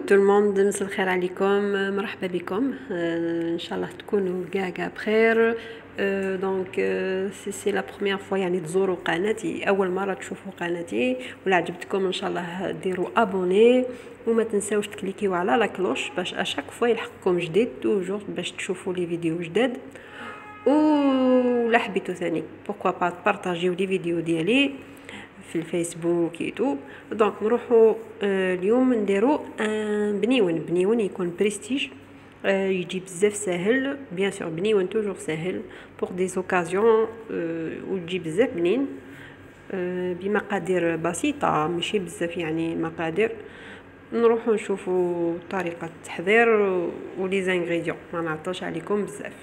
tout le monde, مساء الخير عليكم. مرحبا بكم. ان شاء الله تكونوا كاع بخير. دونك سي لا بروميير فوا يعني تزوروا قناتي، اول مره تشوفوا قناتي ولا عجبتكم ان شاء الله ديروا ابوني وما تنساوش تكليكيو على لا كلوش باش اشاك فوا يلحقكم جديد توجور باش تشوفوا لي فيديو جداد. ولا حبيتو ثاني بوركوا با بارطاجيو لي فيديو ديالي في الفيسبوك يوتيوب. دونك نروحوا اليوم نديرو بنيون يكون بريستيج، يجي بزاف ساهل بيان سور، بنيون توجور ساهل بور دي اوكازيون، ويجي بزاف بنين بمقادير بسيطه ماشي بزاف يعني مقادير. نروحوا نشوفوا طريقه التحضير ولي زانغريديون، ما نعطلش عليكم بزاف.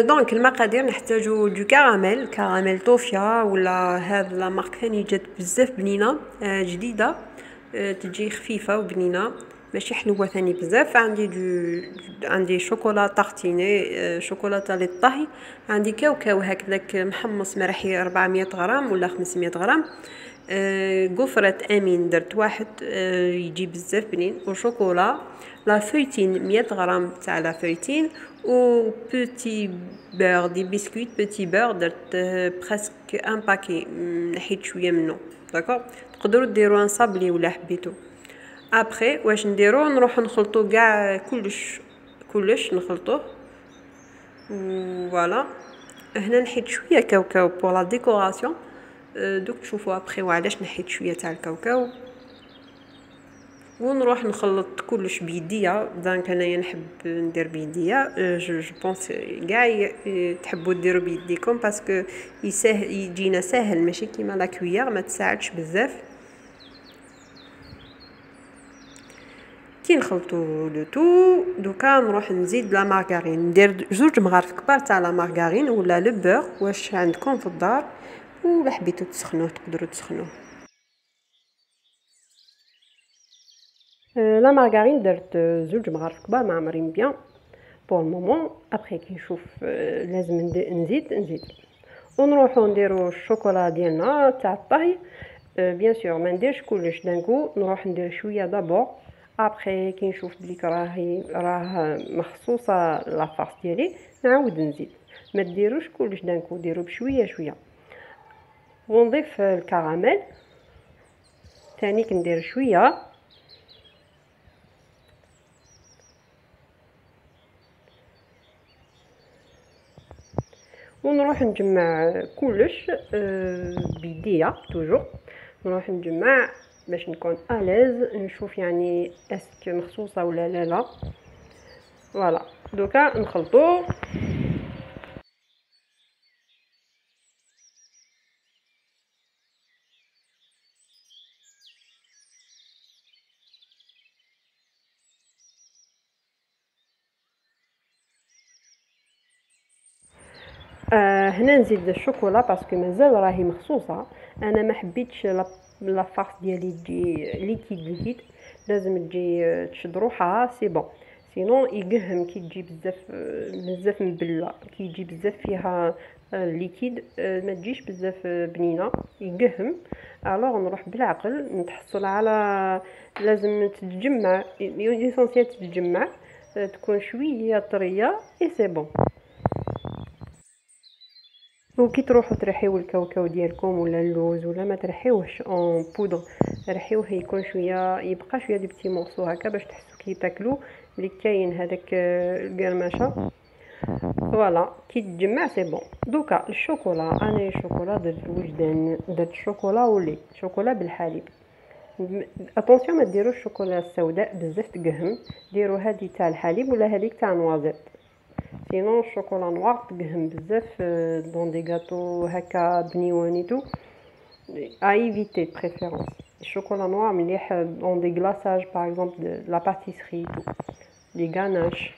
دونك المقادير نحتاجو دو كراميل طوفيا ولا هاد لا مارك ثاني جات بزاف بنينه، جديده، تجي خفيفه وبنينه ماشي حلوه ثاني بزاف. عندي شوكولا طارتيني، شوكولاته للطهي، عندي كاوكاو هكذاك محمص مرحي 400 غرام ولا 500 غرام، قفرة امين درت واحد، يجي بزاف بنين، وشوكولا لا فويتين 100 غرام تاع لا فويتين، و بوتي بور دي بسكويت بوتي بور درت بريسك ان باكي، نحيت شويه منه. داكوغ تقدروا ديروا ان صابلي ولا حبيتو. ابري واش نديرو؟ نروح نخلطو كاع كلش نخلطوه. فوالا هنا نحيت شويه كاوكاو بور لا ديكوراسيون، دوك تشوفوا ابري وعلاش نحيت شويه تاع الكاوكاو. ونروح نخلط كلش بيديا. دونك انايا نحب ندير بيديا، جو بونس كاع تحبوا ديروا بيديكم باسكو يسهل يجينا ساهل ماشي كيما لا كويير ما تساعدش بزاف. كي نخلطوا لو تو دوكا نروح نزيد لا مارغارين، ندير 2 مغارف كبار تاع لا مارغارين ولا لو بور واش عندكم في الدار، ولا حبيتو تسخنوه تقدروا تسخنوه. لا مارغارين درت 2 مغارف كبار معمرين بيان بور المومون. ابري كي نشوف لازم نزيد ونروحو نديرو الشوكولا ديالنا تاع الطهي. بيان سور ما نديرش كلش دانكو، نروح ندير شويه دابور. ابري كي نشوف بليك راه مخصوصه لافاس ديالي نعاود نزيد. ما ديروش كلش دانكو، ديرو بشويه شويه. ونضيف الكراميل ثاني كندير شويه، ونروح نجمع كلش بيديا توجور. نروح نجمع باش نكون اليز، نشوف يعني اسك مخصوصه ولا لا. فوالا دوكا نخلطو. هنا نزيد الشوكولا باسكو مازال راهي مخصوصه، انا ما حبيتش لا فارس ديالي تجي ليكيد، لازم تجي تشد روحها سي بون، سينو يقهم كي تجي بزاف مبله، كي يجي بزاف فيها ليكيد ما تجيش بزاف بنينه يقهم. الوغ نروح بالعقل نتحصل على لازم تتجمع، ليسونسيال تتجمع، تكون شويه طريه اي سي بون. وكي تروحوا ترحيو الكاوكاو ديالكم ولا اللوز ولا ما ترحيوهش اون بودر، رحيوه يكون شويه يبقى شويه دي بتي مورسو هكا باش تحسوا كي تاكلوا اللي كاين هذاك القرمشه. فوالا كي تجمع سي بون. دوكا الشوكولا، انا الشوكولا درت وجدان، درت شوكولا ولي شوكولا بالحليب. اتونسيون ما ديروش الشوكولا السوداء بزاف تقهم، ديروا هذه تاع الحليب ولا هذيك تاع نوازيت، سينون الشوكولا نوار تقهم بزاف دون دي غاتو هكا بنيوانيتو. ايفيتي بريفيرونس الشوكولا نوار مليح دون دي غلاساج باغ اكزومبل لا باتيسري تو لي غاناش.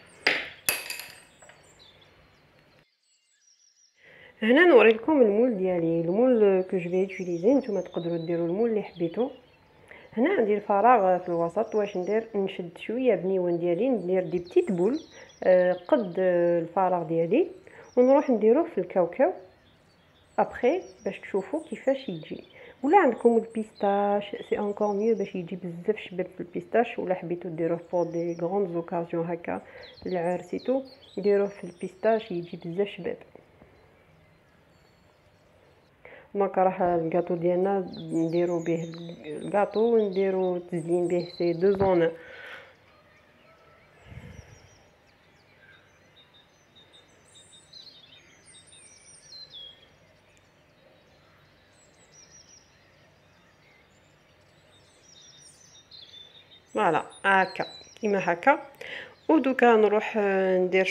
هنا نوريكم المول ديالي، المول كو جو في يوتيليزي، نتوما تقدروا ديروا المول اللي حبيتو. هنا عندي الفراغ في الوسط، واش ندير؟ نشد شويه بنيوان ديالي، ندير دي بتيت بول قد الفراغ ديالي، ونروح نديروه في الكاوكاو ابخي باش تشوفوا كيفاش يجي. ولا عندكم البيستاش سي انكور ميو باش يجي بزاف شباب في البيستاش، ولا حبيتو ديروه بور دي غروند اوكازيون هكا العرسيتو ديروه في البيستاش يجي بزاف شباب. دونك راح الكاطو ديالنا نديرو به الكاطو ونديرو تزيين به سي دو زون. فوالا هكا كيما هكا. ودوكا نروح ندير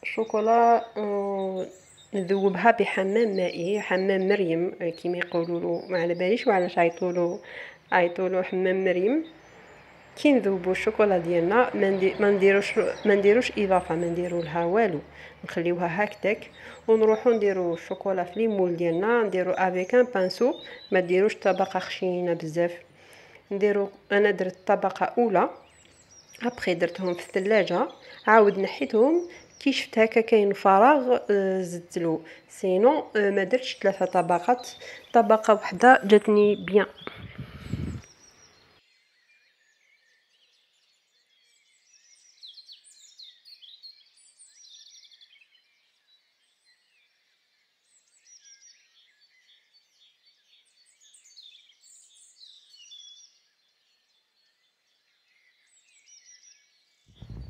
شوكولا نذوبها بحمام مائي، حمام مريم كيما يقولوا، ما على باليش وعلاش عيطولو حمام مريم. كي نذوبوا الشوكولا ديالنا ما نديروش اضافه، ما نديرو لها والو، نخليوها هكذاك. ونروحوا نديروا الشوكولا في ليمول ديالنا، نديرو افيك ان بانسو، ما ديروش طبقه خشينه بزاف. انا درت طبقه اولى، ابخي درتهم في الثلاجه، عاود نحيتهم كي شفت هكا كاين فراغ زدتلو، سينو ما درتش 3 طبقات، طبقه واحده جاتني بيان.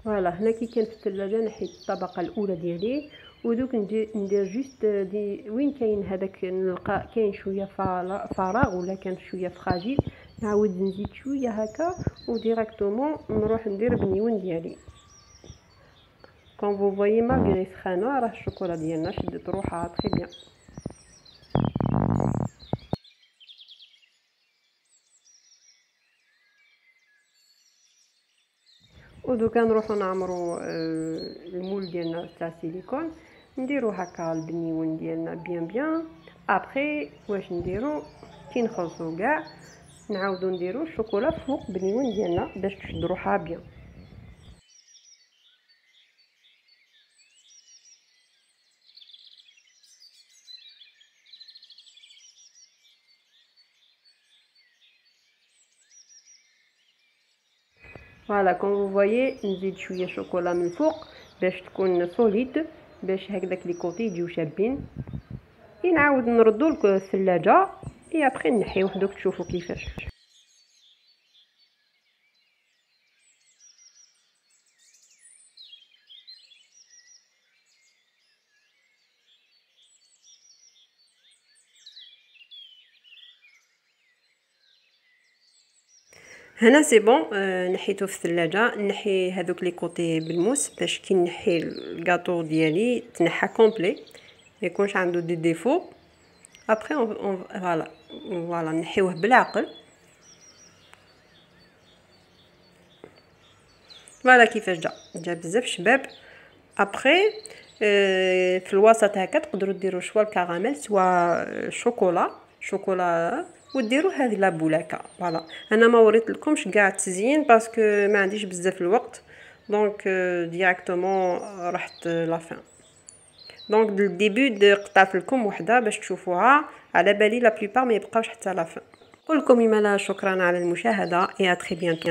فوالا هنا كي كان في الثلاجه نحيت الطبقه الاولى ديالي، ودوك ندير جوست دي وين كاين هذاك نلقى كاين شويه فراغ ولا كان شويه فراجيل، نعاود نزيد شويه هكا وديريكتومون نروح ندير بنيون ديالي. كون فو فويي مالغري سخانه راه الشوكولا ديالنا شدت روحها تري بيان. ودوكا نروحو نعمرو المول ديالنا تاع سيليكون، نديرو هكا البنيون ديالنا بيان بيان. ابري واش نديرو كي نخلصو كاع نعاودو نديرو الشوكولا فوق البنيون ديالنا باش تشد روحها بيان. فوالا كون فو فوايي نزيد شويه شوكولا من الفوق باش تكون سوليد، باش هكذاك لي كوتي يجيو شابين. نعاود نردو للثلاجه اي ابري نحيو دوك تشوفوا كيفاش. هنا سي بون نحيته في الثلاجه، نحي هذوك لي كوتي بالموس باش كي نحي الكاطو ديالي تنحى كومبلي ما يكونش عنده دي ديفو. ابري فوالا نحيوه بالعقل. فوالا كيفاش جا بزاف شباب. ابري في الوسط هكا تقدروا ديروا شوا الكراميل سوا شوكولا وديروا هذه لابولاكا. فوالا انا ما وريت لكمش كاع التزيين باسكو ما عنديش بزاف الوقت، دونك ديريكتومون رحت لافين. دونك الديبي قطعت لكم وحده باش تشوفوها، على بالي لا بليبار ما يبقاوش حتى لافين. نقول لكم يمالا شكرا على المشاهده، اي ا تري بيانتو.